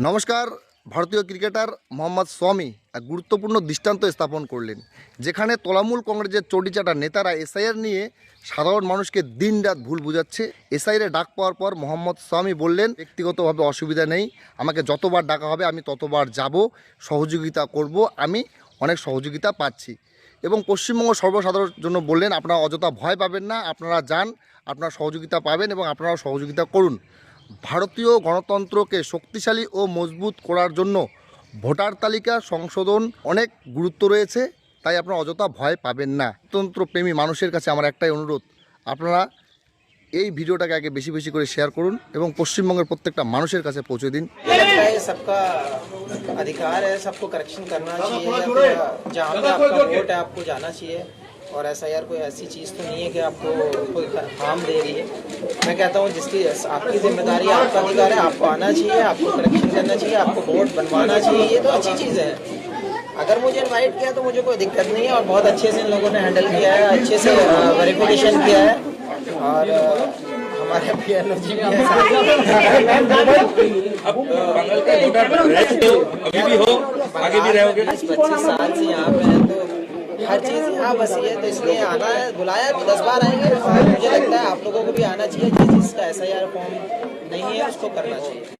নমস্কার। ভারতীয় ক্রিকেটার মোহাম্মদ শামি এক গুরুত্বপূর্ণ দৃষ্টান্ত স্থাপন করলেন, যেখানে তৃণমূল কংগ্রেসের চটিচাটা নেতারা এসআইআর নিয়ে সাধারণ মানুষকে দিনরাত ভুল বুঝাচ্ছে। এসআইআর ডাক পাওয়ার পর মোহাম্মদ শামি বললেন, ব্যক্তিগতভাবে অসুবিধা নেই, আমাকে যতবার ডাকা হবে আমি ততবার যাব, সহযোগিতা করব, আমি অনেক সহযোগিতা পাচ্ছি। এবং পশ্চিমবঙ্গ সর্বসাধারণের জন্য বললেন, আপনারা অযথা ভয় পাবেন না, আপনারা যান, আপনারা সহযোগিতা পাবেন এবং আপনারাও সহযোগিতা করুন। ভারতীয় গণতন্ত্রকে শক্তিশালী ও মজবুত করার জন্য ভোটার তালিকা সংশোধন অনেক গুরুত্ব রয়েছে, তাই আপনারা অযথা ভয় পাবেন না। গণতন্ত্রপ্রেমী মানুষের কাছে আমার একটাই অনুরোধ, আপনারা এই ভিডিওটাকে আগে বেশি বেশি করে শেয়ার করুন এবং পশ্চিমবঙ্গের প্রত্যেকটা মানুষের কাছে পৌঁছে দিন। सबका अधिकार है, सबको करेक्शन करना चाहिए, जहाँ पे आपका वोट है आपको जाना चाहिए। और एसआईआर कोई ऐसी चीज़ तो नहीं है कि आपको कोई हार्म दे रही है। मैं कहता हूँ जिसकी आपकी जिम्मेदारी है, आपका अधिकार है, आपको आना चाहिए, आपको करेक्शन करना चाहिए, आपको वोट बनवाना चाहिए, ये तो अच्छी चीज़ है। अगर मुझे इनवाइट किया तो मुझे कोई दिक्कत नहीं है और बहुत अच्छे से इन लोगों ने हैंडल किया है, अच्छे से वेरिफिकेशन किया है। और हमारे पीएनओ जी भी हैं, अभी भी हो, आगे भी रहोगे। 25 साल से यहाँ पे हैं, तो हर चीज़ यहाँ बसी है, तो इसलिए आना है, बुलाया तो 10 बार आएंगे। और मुझे लगता है आप लोगों को भी आना चाहिए, जिसका एसआईआर फॉर्म नहीं है उसको करना चाहिए।